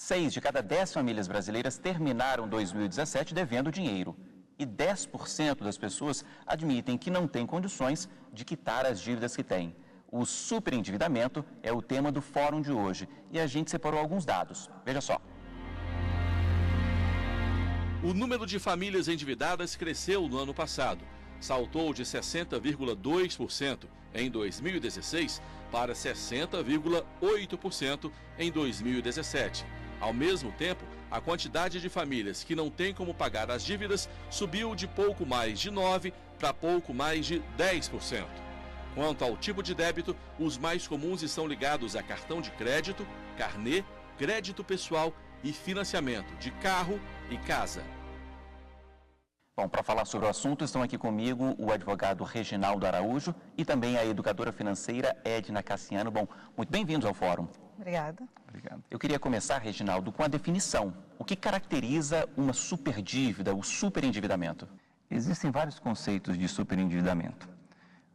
6 de cada 10 famílias brasileiras terminaram 2017 devendo dinheiro. E 10% das pessoas admitem que não têm condições de quitar as dívidas que têm. O superendividamento é o tema do fórum de hoje e a gente separou alguns dados. Veja só. O número de famílias endividadas cresceu no ano passado. Saltou de 60,2% em 2016 para 60,8% em 2017. Ao mesmo tempo, a quantidade de famílias que não têm como pagar as dívidas subiu de pouco mais de 9% para pouco mais de 10%. Quanto ao tipo de débito, os mais comuns estão ligados a cartão de crédito, carnê, crédito pessoal e financiamento de carro e casa. Bom, para falar sobre o assunto, estão aqui comigo o advogado Reginaldo Araújo e também a educadora financeira Edna Cassiano. Bom, muito bem-vindos ao fórum. Obrigada. Obrigado. Eu queria começar, Reginaldo, com a definição. O que caracteriza uma superdívida, o superendividamento? Existem vários conceitos de superendividamento,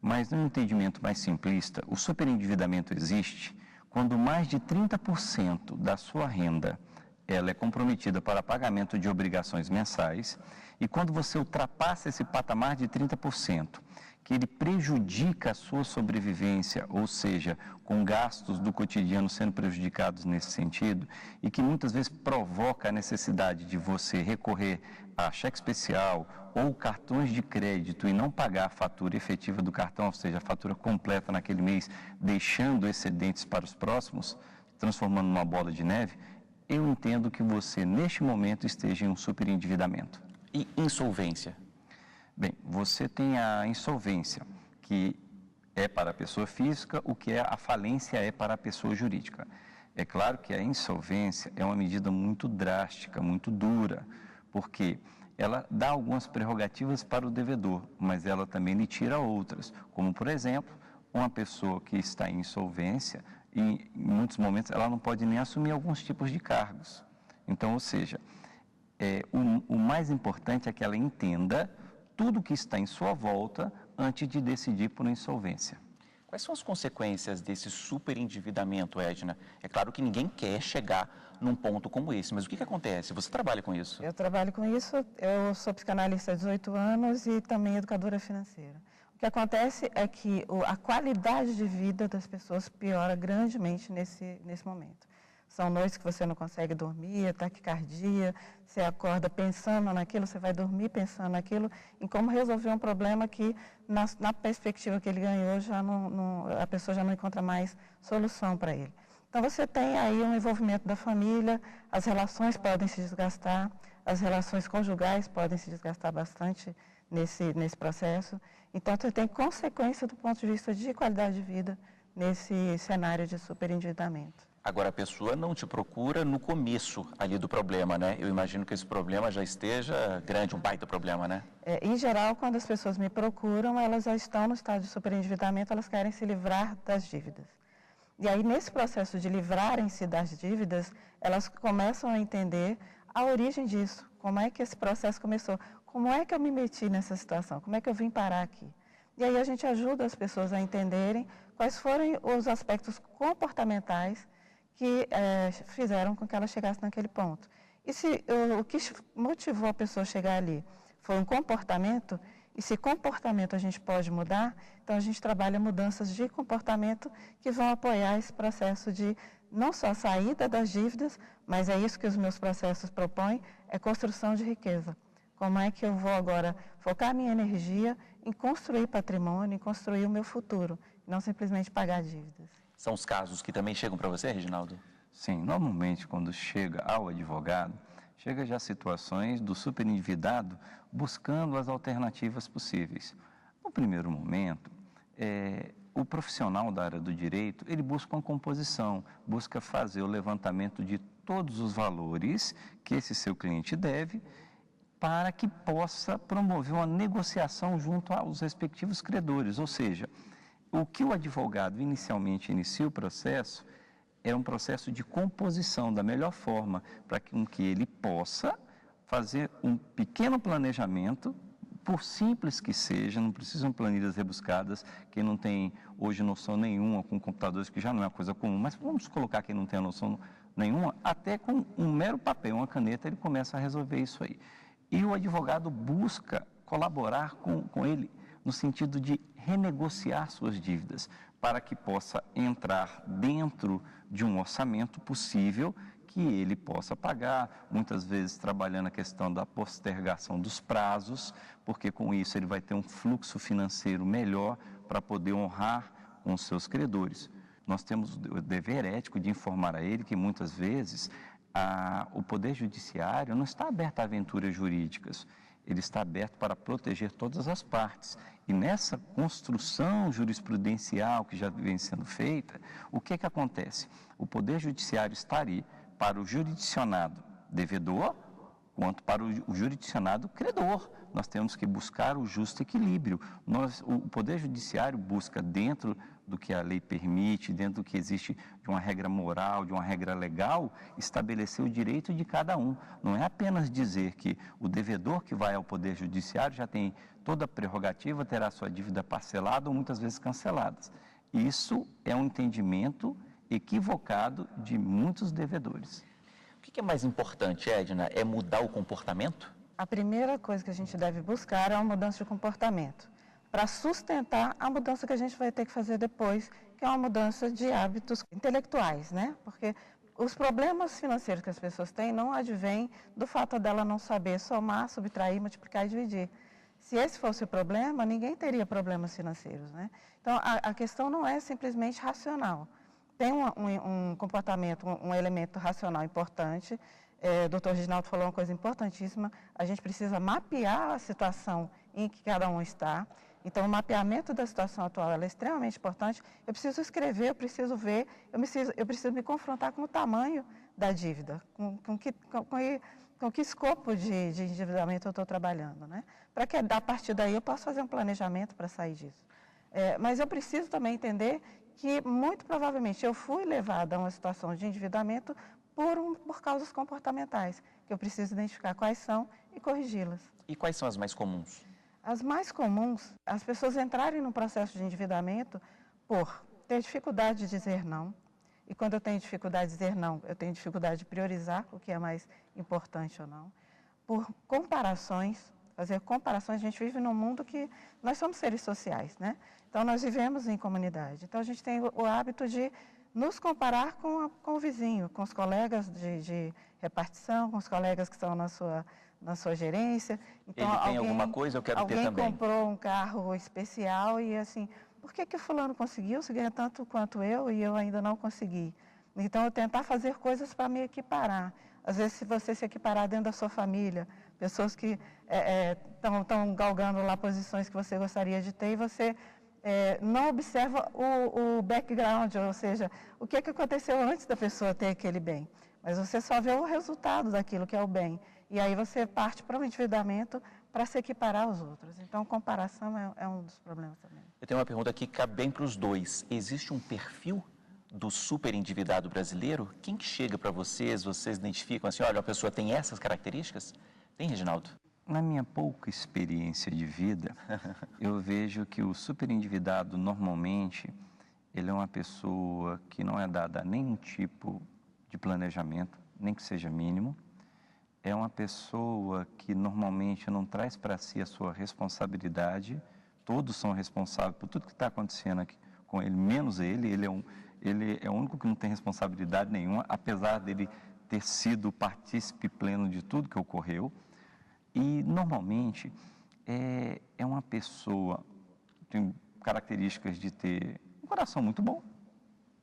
mas num entendimento mais simplista, o superendividamento existe quando mais de 30% da sua renda ela é comprometida para pagamento de obrigações mensais e quando você ultrapassa esse patamar de 30%, que ele prejudica a sua sobrevivência, ou seja, com gastos do cotidiano sendo prejudicados nesse sentido, e que muitas vezes provoca a necessidade de você recorrer a cheque especial ou cartões de crédito e não pagar a fatura efetiva do cartão, ou seja, a fatura completa naquele mês, deixando excedentes para os próximos, transformando numa bola de neve, eu entendo que você, neste momento, esteja em um superendividamento. E insolvência? Bem, você tem a insolvência, que é para a pessoa física, o que a falência é para a pessoa jurídica. É claro que a insolvência é uma medida muito drástica, muito dura, porque ela dá algumas prerrogativas para o devedor, mas ela também lhe tira outras, como, por exemplo, uma pessoa que está em insolvência, em muitos momentos ela não pode nem assumir alguns tipos de cargos. Então, ou seja, o mais importante é que ela entenda tudo que está em sua volta antes de decidir por insolvência. Quais são as consequências desse superendividamento, Edna? É claro que ninguém quer chegar num ponto como esse, mas o que acontece? Você trabalha com isso? Eu trabalho com isso, eu sou psicanalista há 18 anos e também educadora financeira. O que acontece é que a qualidade de vida das pessoas piora grandemente nesse momento. São noites que você não consegue dormir, taquicardia, você acorda pensando naquilo, você vai dormir pensando naquilo, em como resolver um problema que, na perspectiva que ele ganhou, a pessoa já não encontra mais solução para ele. Então, você tem aí um envolvimento da família, as relações podem se desgastar, as relações conjugais podem se desgastar bastante nesse processo. Então, você tem consequência do ponto de vista de qualidade de vida nesse cenário de superendividamento. Agora, a pessoa não te procura no começo ali do problema, né? Eu imagino que esse problema já esteja grande, um baita problema, né? Em geral, quando as pessoas me procuram, elas já estão no estado de superendividamento, elas querem se livrar das dívidas. E aí, nesse processo de livrarem-se das dívidas, elas começam a entender a origem disso, como é que esse processo começou, como é que eu me meti nessa situação, como é que eu vim parar aqui. E aí a gente ajuda as pessoas a entenderem quais foram os aspectos comportamentais que fizeram com que ela chegasse naquele ponto. E se o que motivou a pessoa a chegar ali foi um comportamento, e se comportamento a gente pode mudar, então a gente trabalha mudanças de comportamento que vão apoiar esse processo de não só a saída das dívidas, mas é isso que os meus processos propõem, é construção de riqueza. Como é que eu vou agora focar a minha energia em construir patrimônio, em construir o meu futuro, não simplesmente pagar dívidas. São os casos que também chegam para você, Reginaldo? Sim, normalmente quando chega ao advogado, chega já situações do superendividado buscando as alternativas possíveis. No primeiro momento, o profissional da área do direito, ele busca uma composição, busca fazer o levantamento de todos os valores que esse seu cliente deve, para que possa promover uma negociação junto aos respectivos credores, ou seja, o que o advogado inicialmente inicia o processo é um processo de composição da melhor forma para que ele possa fazer um pequeno planejamento por simples que seja, não precisam planilhas rebuscadas, quem não tem hoje noção nenhuma com computadores, que já não é uma coisa comum, mas vamos colocar quem não tem a noção nenhuma, até com um mero papel, uma caneta, ele começa a resolver isso aí. E o advogado busca colaborar com ele no sentido de renegociar suas dívidas, para que possa entrar dentro de um orçamento possível que ele possa pagar, muitas vezes trabalhando a questão da postergação dos prazos, porque com isso ele vai ter um fluxo financeiro melhor para poder honrar com os seus credores. Nós temos o dever ético de informar a ele que muitas vezes o Poder Judiciário não está aberto a aventuras jurídicas, ele está aberto para proteger todas as partes. E nessa construção jurisprudencial que já vem sendo feita, o que acontece? O Poder Judiciário está ali para o jurisdicionado devedor, quanto para o jurisdicionado credor. Nós temos que buscar o justo equilíbrio. O Poder Judiciário busca, dentro do que a lei permite, dentro do que existe de uma regra moral, de uma regra legal, estabelecer o direito de cada um. Não é apenas dizer que o devedor que vai ao Poder Judiciário já tem toda a prerrogativa, terá sua dívida parcelada ou muitas vezes cancelada. Isso é um entendimento equivocado de muitos devedores. O que é mais importante, Edna? É mudar o comportamento? A primeira coisa que a gente deve buscar é uma mudança de comportamento, para sustentar a mudança que a gente vai ter que fazer depois, que é uma mudança de hábitos intelectuais, né? Porque os problemas financeiros que as pessoas têm não advêm do fato dela não saber somar, subtrair, multiplicar e dividir. Se esse fosse o problema, ninguém teria problemas financeiros, né? Então, a questão não é simplesmente racional. Tem um comportamento, um elemento racional importante. O doutor Reginaldo falou uma coisa importantíssima, a gente precisa mapear a situação em que cada um está. Então, o mapeamento da situação atual é extremamente importante. Eu preciso escrever, eu preciso ver, eu preciso me confrontar com o tamanho da dívida, com que escopo de endividamento eu estou trabalhando, né? Para que, a partir daí, eu possa fazer um planejamento para sair disso. Mas eu preciso também entender que, muito provavelmente, eu fui levada a uma situação de endividamento por causas comportamentais, que eu preciso identificar quais são e corrigi-las. E quais são as mais comuns? As mais comuns, as pessoas entrarem num processo de endividamento por ter dificuldade de dizer não. E quando eu tenho dificuldade de dizer não, eu tenho dificuldade de priorizar o que é mais importante ou não. Por comparações, fazer comparações, a gente vive num mundo que nós somos seres sociais, né? Então, nós vivemos em comunidade. Então, a gente tem o hábito de nos comparar com o vizinho, com os colegas de repartição, com os colegas que estão na sua gerência. Então, ele tem alguma coisa, eu quero ter também. Alguém comprou um carro especial e assim, por que o fulano conseguiu, se ganha tanto quanto eu e eu ainda não consegui? Então, eu tentar fazer coisas para me equiparar. Às vezes, se você se equiparar dentro da sua família, pessoas que estão galgando lá posições que você gostaria de ter e você não observa o background, ou seja, o que aconteceu antes da pessoa ter aquele bem. Mas você só vê o resultado daquilo que é o bem. E aí você parte para o endividamento para se equiparar aos outros. Então, comparação é um dos problemas também. Eu tenho uma pergunta aqui que cabe bem para os dois. Existe um perfil do superendividado brasileiro? Quem que chega para vocês identificam assim, olha, a pessoa tem essas características? Tem, Reginaldo? Na minha pouca experiência de vida, eu vejo que o superendividado, normalmente, ele é uma pessoa que não é dada a nenhum tipo de planejamento, nem que seja mínimo. É uma pessoa que, normalmente, não traz para si a sua responsabilidade. Todos são responsáveis por tudo que está acontecendo aqui com ele, menos ele. Ele é o único que não tem responsabilidade nenhuma, apesar dele ter sido partícipe pleno de tudo que ocorreu. E, normalmente, é uma pessoa, tem características de ter um coração muito bom,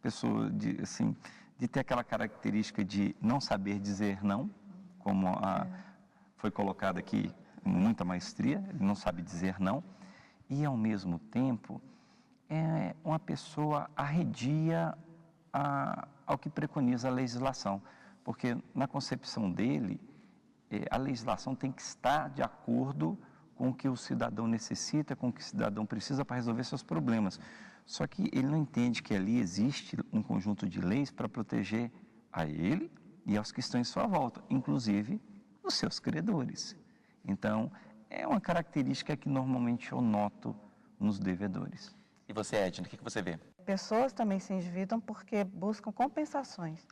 pessoa de ter aquela característica de não saber dizer não, como foi colocado aqui com muita maestria, ele não sabe dizer não, e, ao mesmo tempo, é uma pessoa arredia ao que preconiza a legislação, porque, na concepção dele, a legislação tem que estar de acordo com o que o cidadão necessita, com o que o cidadão precisa para resolver seus problemas. Só que ele não entende que ali existe um conjunto de leis para proteger a ele e aos que estão em sua volta, inclusive os seus credores. Então, é uma característica que normalmente eu noto nos devedores. E você, Edna, o que você vê? Pessoas também se endividam porque buscam compensações.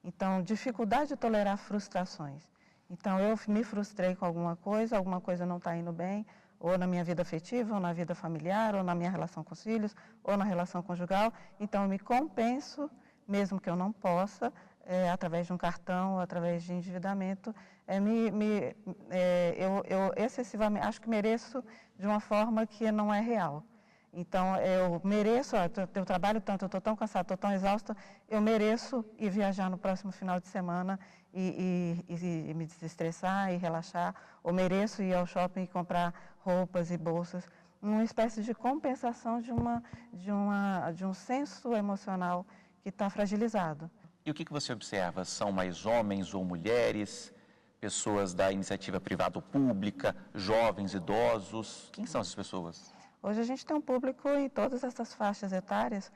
Então, dificuldade de tolerar frustrações. Então, eu me frustrei com alguma coisa não está indo bem, ou na minha vida afetiva, ou na vida familiar, ou na minha relação com os filhos, ou na relação conjugal. Então, eu me compenso, mesmo que eu não possa, através de um cartão, ou através de endividamento, eu excessivamente, acho que mereço de uma forma que não é real. Então, eu mereço, eu trabalho tanto, eu estou tão cansada, estou tão exausta, eu mereço ir viajar no próximo final de semana e me desestressar e relaxar, ou mereço ir ao shopping e comprar roupas e bolsas, uma espécie de compensação de um senso emocional que está fragilizado. E o que você observa? São mais homens ou mulheres, pessoas da iniciativa privada ou pública, jovens, idosos? Quem são essas pessoas? Hoje a gente tem um público em todas essas faixas etárias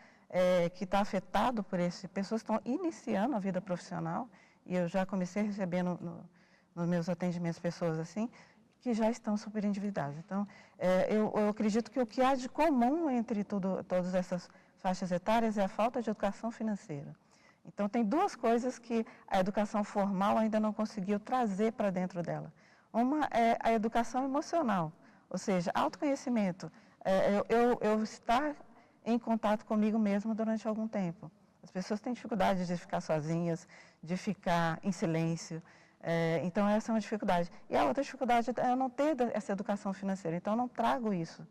que está afetado por pessoas que estão iniciando a vida profissional, e eu já comecei recebendo nos meus atendimentos pessoas assim, que já estão super endividadas. Então, eu acredito que o que há de comum entre todas essas faixas etárias é a falta de educação financeira. Então, tem duas coisas que a educação formal ainda não conseguiu trazer para dentro dela. Uma é a educação emocional, ou seja, autoconhecimento, eu estar em contato comigo mesmo durante algum tempo. As pessoas têm dificuldade de ficar sozinhas, de ficar em silêncio, então essa é uma dificuldade. E a outra dificuldade é eu não ter essa educação financeira, então eu não trago isso.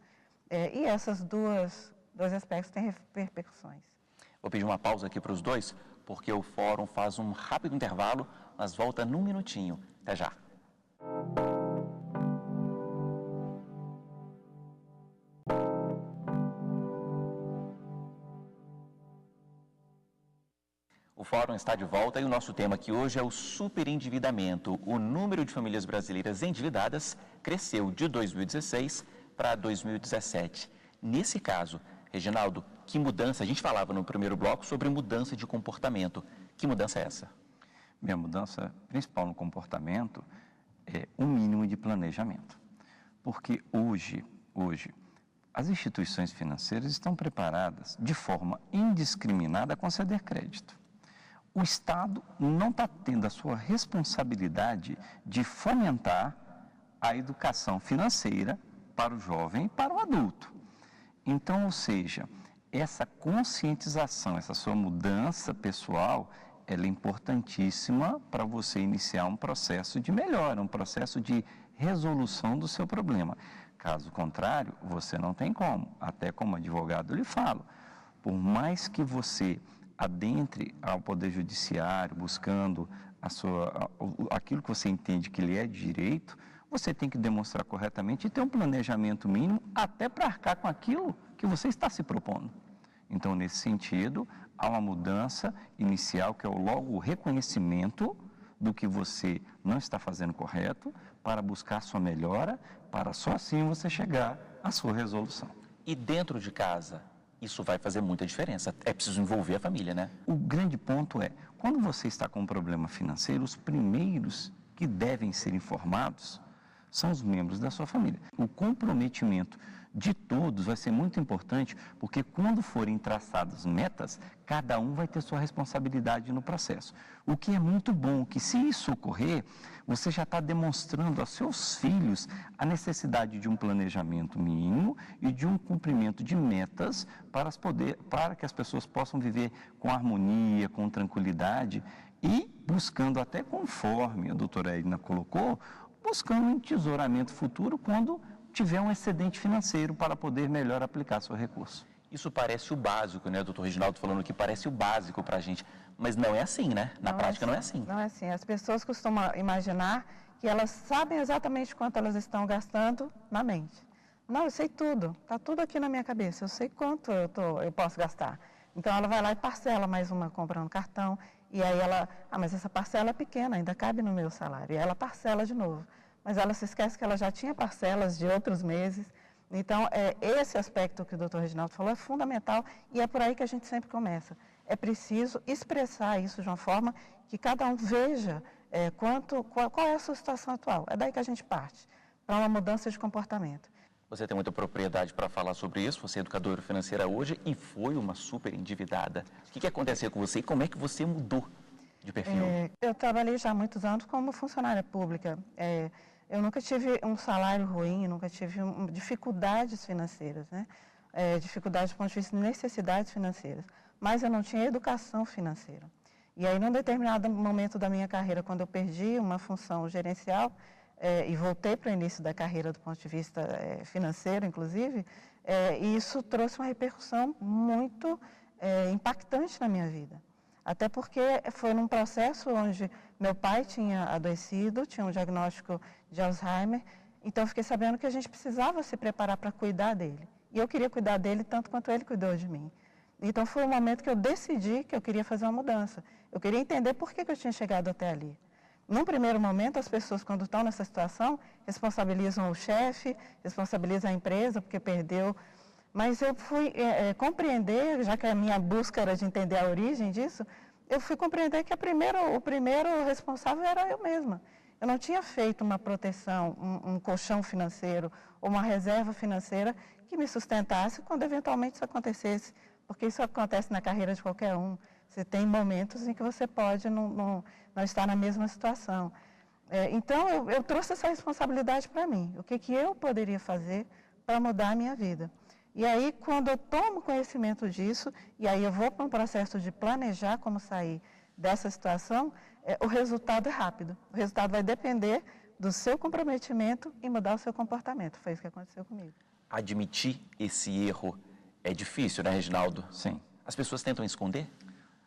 E esses dois aspectos têm repercussões. Vou pedir uma pausa aqui para os dois, porque o fórum faz um rápido intervalo, mas volta num minutinho. Até já. O fórum está de volta e o nosso tema aqui hoje é o superendividamento. O número de famílias brasileiras endividadas cresceu de 2016 para 2017. Nesse caso, Reginaldo, que mudança? A gente falava no primeiro bloco sobre mudança de comportamento. Que mudança é essa? Minha mudança principal no comportamento é o mínimo de planejamento. Porque hoje, as instituições financeiras estão preparadas de forma indiscriminada a conceder crédito. O Estado não está tendo a sua responsabilidade de fomentar a educação financeira para o jovem e para o adulto. Então, ou seja, essa conscientização, essa sua mudança pessoal, ela é importantíssima para você iniciar um processo de melhora, um processo de resolução do seu problema. Caso contrário, você não tem como. Até como advogado eu lhe falo, por mais que você adentre ao Poder Judiciário, buscando aquilo que você entende que lhe é de direito, você tem que demonstrar corretamente e ter um planejamento mínimo até para arcar com aquilo que você está se propondo. Então, nesse sentido, há uma mudança inicial, que é logo o reconhecimento do que você não está fazendo correto, para buscar sua melhora, para só assim você chegar à sua resolução. E dentro de casa, isso vai fazer muita diferença. É preciso envolver a família, né? O grande ponto é, quando você está com um problema financeiro, os primeiros que devem ser informados são os membros da sua família. O comprometimento de todos vai ser muito importante, porque quando forem traçadas metas, cada um vai ter sua responsabilidade no processo. O que é muito bom, que se isso ocorrer, você já está demonstrando aos seus filhos a necessidade de um planejamento mínimo e de um cumprimento de metas para que as pessoas possam viver com harmonia, com tranquilidade e buscando, até conforme a doutora Edna colocou, buscando um entesouramento futuro quando tiver um excedente financeiro para poder melhor aplicar seu recurso. Isso parece o básico, né, doutor Reginaldo falando que parece o básico para a gente, mas não é assim, né? Na prática não é assim. Não é assim. As pessoas costumam imaginar que elas sabem exatamente quanto elas estão gastando na mente. Não, eu sei tudo, está tudo aqui na minha cabeça, eu sei quanto eu posso gastar. Então ela vai lá e parcela mais uma compra no cartão, e aí mas essa parcela é pequena, ainda cabe no meu salário, e ela parcela de novo. Mas ela se esquece que ela já tinha parcelas de outros meses. Então, esse aspecto que o doutor Reginaldo falou é fundamental e é por aí que a gente sempre começa. É preciso expressar isso de uma forma que cada um veja qual é a sua situação atual. É daí que a gente parte, para uma mudança de comportamento. Você tem muita propriedade para falar sobre isso, você é educadora financeira hoje e foi uma super endividada. O que aconteceu com você e como é que você mudou de perfil? Eu trabalhei já há muitos anos como funcionária pública. Eu nunca tive um salário ruim, nunca tive dificuldades financeiras, né? Dificuldades do ponto de vista de necessidades financeiras. Mas eu não tinha educação financeira. E aí, num determinado momento da minha carreira, quando eu perdi uma função gerencial, e voltei para o início da carreira do ponto de vista financeiro, inclusive, isso trouxe uma repercussão muito impactante na minha vida. Até porque foi num processo onde meu pai tinha adoecido, tinha um diagnóstico de Alzheimer, então eu fiquei sabendo que a gente precisava se preparar para cuidar dele. E eu queria cuidar dele tanto quanto ele cuidou de mim. Então foi o momento que eu decidi que eu queria fazer uma mudança. Eu queria entender por que eu tinha chegado até ali. Num primeiro momento, as pessoas, quando estão nessa situação, responsabilizam o chefe, responsabilizam a empresa porque perdeu. Mas eu fui compreender, já que a minha busca era de entender a origem disso, eu fui compreender que o primeiro responsável era eu mesma. Eu não tinha feito uma proteção, um colchão financeiro ou uma reserva financeira que me sustentasse quando eventualmente isso acontecesse, porque isso acontece na carreira de qualquer um. Você tem momentos em que você pode não estar na mesma situação. Então, eu trouxe essa responsabilidade para mim. O que eu poderia fazer para mudar a minha vida? E aí, quando eu tomo conhecimento disso, e aí eu vou para um processo de planejar como sair dessa situação, o resultado é rápido. O resultado vai depender do seu comprometimento em mudar o seu comportamento. Foi isso que aconteceu comigo. Admitir esse erro é difícil, né, Reginaldo? Sim. As pessoas tentam esconder?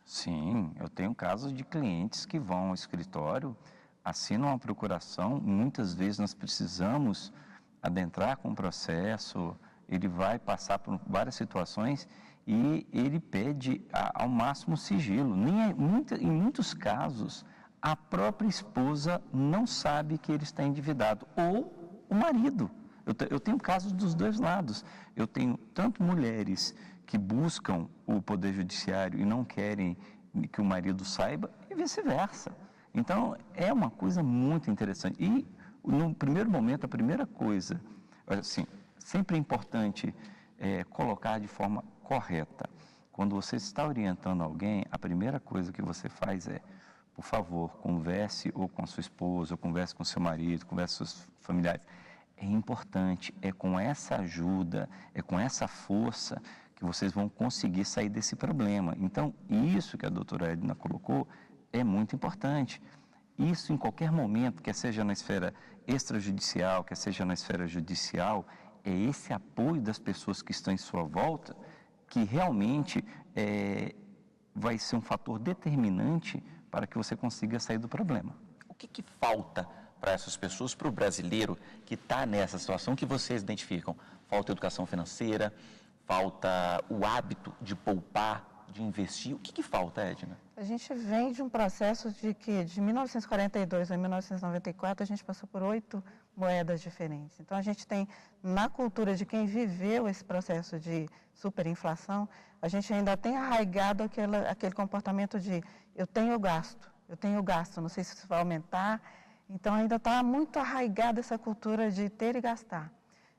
Sim, eu tenho casos de clientes que vão ao escritório, assinam uma procuração, muitas vezes nós precisamos adentrar com o processo, ele vai passar por várias situações e ele pede ao máximo sigilo. Em muitos casos, a própria esposa não sabe que ele está endividado, ou o marido. Eu tenho casos dos dois lados. Eu tenho tanto mulheres que buscam o Poder Judiciário e não querem que o marido saiba, e vice-versa. Então, é uma coisa muito interessante. E, no primeiro momento, a primeira coisa, assim, sempre é importante colocar de forma correta. Quando você está orientando alguém, a primeira coisa que você faz é, por favor, converse ou com a sua esposa, ou converse com o seu marido, converse com seus familiares. É importante, é com essa ajuda, é com essa força que vocês vão conseguir sair desse problema. Então, isso que a doutora Edna colocou é muito importante. Isso em qualquer momento, quer seja na esfera extrajudicial, quer seja na esfera judicial, é esse apoio das pessoas que estão em sua volta que realmente vai ser um fator determinante para que você consiga sair do problema. O que falta para essas pessoas, para o brasileiro que está nessa situação que vocês identificam? Falta educação financeira, falta o hábito de poupar, de investir. O que falta, Edna? A gente vem de um processo de 1942 a 1994, a gente passou por 8 moedas diferentes. Então, a gente tem, na cultura de quem viveu esse processo de superinflação, a gente ainda tem arraigado aquele comportamento de eu tenho gasto, não sei se isso vai aumentar. Então, ainda está muito arraigada essa cultura de ter e gastar.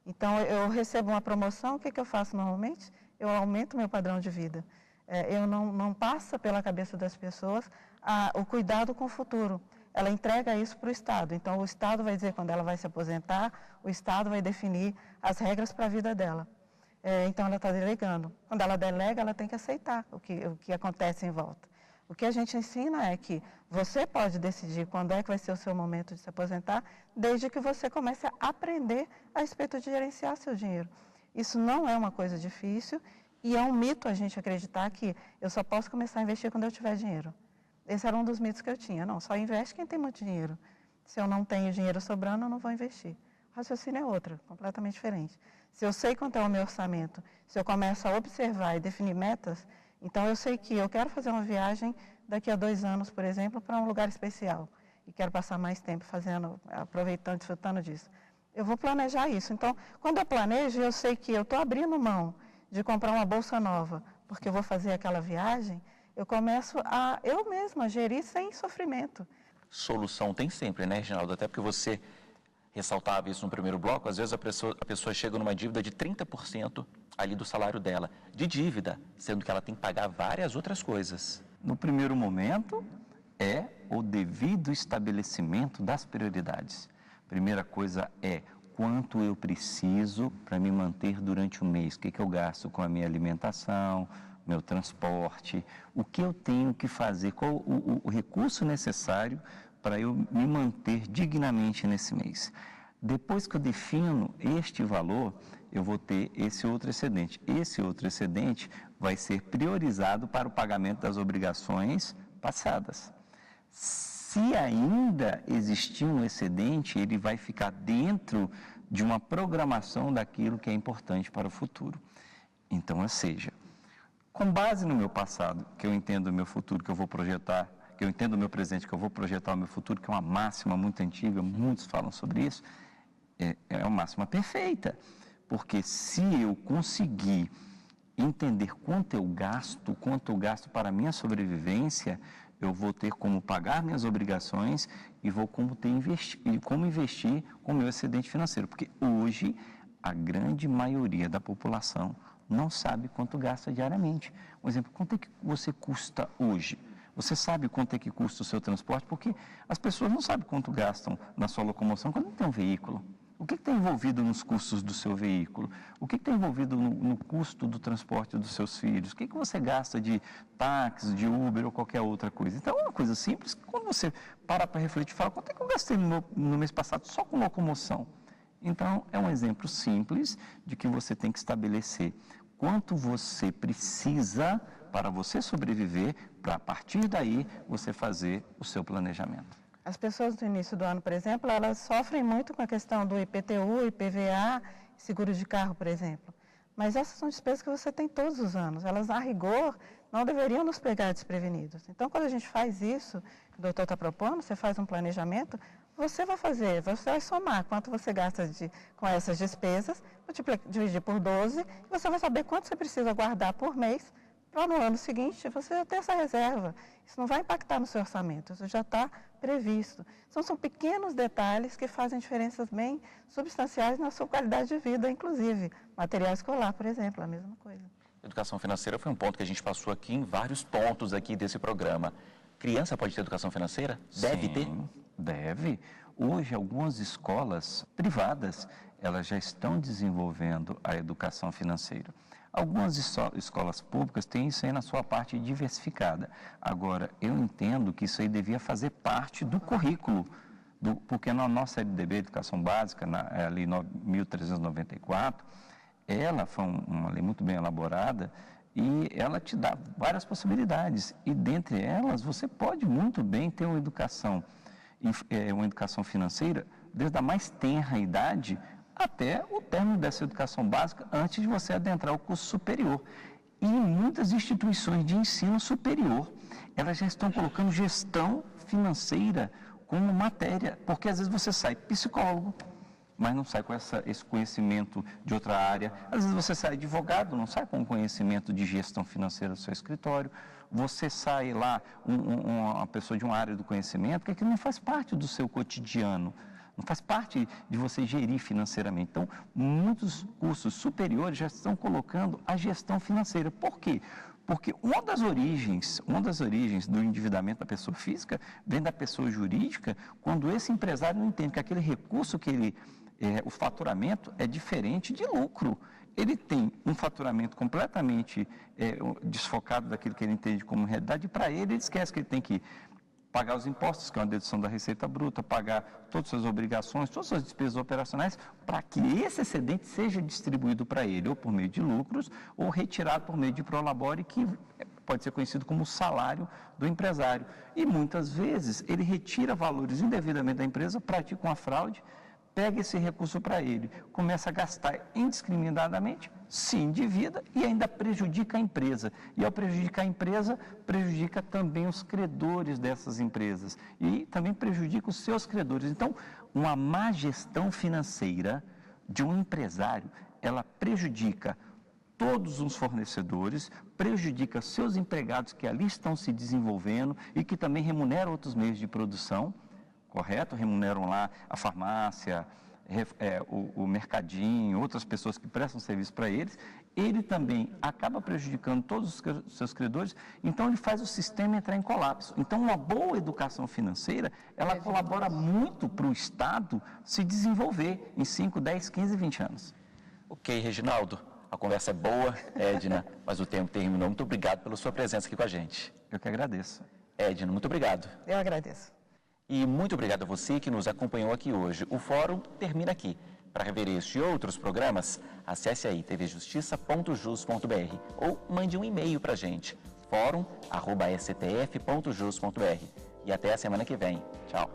Então, eu recebo uma promoção, o que eu faço normalmente? Eu aumento meu padrão de vida. Não passa pela cabeça das pessoas o cuidado com o futuro. Ela entrega isso para o Estado. Então, o Estado vai dizer quando ela vai se aposentar, o Estado vai definir as regras para a vida dela. Então, ela está delegando. Quando ela delega, ela tem que aceitar o que acontece em volta. O que a gente ensina é que você pode decidir quando é que vai ser o seu momento de se aposentar, desde que você comece a aprender a respeito de gerenciar seu dinheiro. Isso não é uma coisa difícil e é um mito a gente acreditar que eu só posso começar a investir quando eu tiver dinheiro. Esse era um dos mitos que eu tinha. Não, só investe quem tem muito dinheiro. Se eu não tenho dinheiro sobrando, eu não vou investir. O raciocínio é outro, completamente diferente. Se eu sei quanto é o meu orçamento, se eu começo a observar e definir metas, então eu sei que eu quero fazer uma viagem daqui a 2 anos, por exemplo, para um lugar especial e quero passar mais tempo aproveitando, desfrutando disso. Eu vou planejar isso. Então, quando eu planejo, eu sei que eu estou abrindo mão de comprar uma bolsa nova, porque eu vou fazer aquela viagem, eu começo eu mesma gerir sem sofrimento. Solução tem sempre, né, Reginaldo? Até porque você ressaltava isso no primeiro bloco, às vezes a pessoa chega numa dívida de 30% ali do salário dela, de dívida, sendo que ela tem que pagar várias outras coisas. No primeiro momento, é o devido estabelecimento das prioridades. Primeira coisa é quanto eu preciso para me manter durante o mês, o que eu gasto com a minha alimentação, meu transporte, o que eu tenho que fazer, qual o recurso necessário para eu me manter dignamente nesse mês. Depois que eu defino este valor, eu vou ter esse outro excedente. Esse outro excedente vai ser priorizado para o pagamento das obrigações passadas. Se ainda existir um excedente, ele vai ficar dentro de uma programação daquilo que é importante para o futuro. Então, ou seja, com base no meu passado, que eu entendo o meu futuro, que eu vou projetar, que eu entendo o meu presente, que eu vou projetar o meu futuro, que é uma máxima muito antiga, muitos falam sobre isso, é uma máxima perfeita. Porque se eu conseguir entender quanto eu gasto para a minha sobrevivência, eu vou ter como pagar minhas obrigações e vou como investir com o meu excedente financeiro. Porque hoje, a grande maioria da população não sabe quanto gasta diariamente. Por exemplo, quanto é que você custa hoje? Você sabe quanto é que custa o seu transporte? Porque as pessoas não sabem quanto gastam na sua locomoção quando não tem um veículo. O que está envolvido nos custos do seu veículo? O que está envolvido no custo do transporte dos seus filhos? O que você gasta de táxi, de Uber ou qualquer outra coisa? Então, é uma coisa simples, quando você para refletir e fala, quanto é que eu gastei no mês passado só com locomoção? Então, é um exemplo simples de que você tem que estabelecer quanto você precisa para você sobreviver, para a partir daí você fazer o seu planejamento. As pessoas no início do ano, por exemplo, elas sofrem muito com a questão do IPTU, IPVA, seguro de carro, por exemplo. Mas essas são despesas que você tem todos os anos. Elas, a rigor, não deveriam nos pegar desprevenidos. Então, quando a gente faz isso, que o doutor está propondo, você faz um planejamento, você vai somar quanto você gasta com essas despesas, dividir por 12, e você vai saber quanto você precisa guardar por mês, para no ano seguinte você ter essa reserva. Isso não vai impactar no seu orçamento, isso já está previsto. Então, são pequenos detalhes que fazem diferenças bem substanciais na sua qualidade de vida, inclusive. Material escolar, por exemplo, a mesma coisa. Educação financeira foi um ponto que a gente passou aqui em vários pontos aqui desse programa. Criança pode ter educação financeira? Deve ter? Deve. Hoje, algumas escolas privadas, elas já estão desenvolvendo a educação financeira. Algumas escolas públicas têm isso aí na sua parte diversificada. Agora, eu entendo que isso aí devia fazer parte do currículo, porque na nossa LDB, Educação Básica, a Lei 9.394, ela foi uma lei muito bem elaborada e ela te dá várias possibilidades. E dentre elas, você pode muito bem ter uma educação financeira desde a mais tenra idade até o término dessa educação básica, antes de você adentrar o curso superior. E em muitas instituições de ensino superior, elas já estão colocando gestão financeira como matéria, porque às vezes você sai psicólogo, mas não sai com esse conhecimento de outra área. Às vezes você sai advogado, não sai com conhecimento de gestão financeira do seu escritório. Você sai lá, uma pessoa de uma área do conhecimento, que aquilo não faz parte do seu cotidiano. Não faz parte de você gerir financeiramente. Então, muitos cursos superiores já estão colocando a gestão financeira. Por quê? Porque uma das origens do endividamento da pessoa física vem da pessoa jurídica, quando esse empresário não entende que aquele recurso o faturamento é diferente de lucro. Ele tem um faturamento completamente desfocado daquilo que ele entende como realidade, e para ele esquece que ele tem que pagar os impostos, que é uma dedução da receita bruta, pagar todas as suas obrigações, todas as suas despesas operacionais, para que esse excedente seja distribuído para ele, ou por meio de lucros, ou retirado por meio de prolabore, que pode ser conhecido como salário do empresário. E muitas vezes ele retira valores indevidamente da empresa, pratica uma fraude, pega esse recurso para ele, começa a gastar indiscriminadamente, se endivida e ainda prejudica a empresa. E ao prejudicar a empresa, prejudica também os credores dessas empresas e também prejudica os seus credores. Então, uma má gestão financeira de um empresário, ela prejudica todos os fornecedores, prejudica seus empregados que ali estão se desenvolvendo e que também remuneram outros meios de produção, correto? Remuneram lá a farmácia, o mercadinho, outras pessoas que prestam serviço para eles, ele também acaba prejudicando todos os seus credores, então ele faz o sistema entrar em colapso. Então, uma boa educação financeira, ela colabora muito para o Estado se desenvolver em 5, 10, 15, 20 anos. Ok, Reginaldo, a conversa é boa, Edna, mas o tempo terminou. Muito obrigado pela sua presença aqui com a gente. Eu que agradeço. Edna, muito obrigado. Eu agradeço. E muito obrigado a você que nos acompanhou aqui hoje. O Fórum termina aqui. Para rever este e outros programas, acesse aí tvjustiça.jus.br ou mande um e-mail para a gente, fórum@stf.jus.br. E até a semana que vem. Tchau.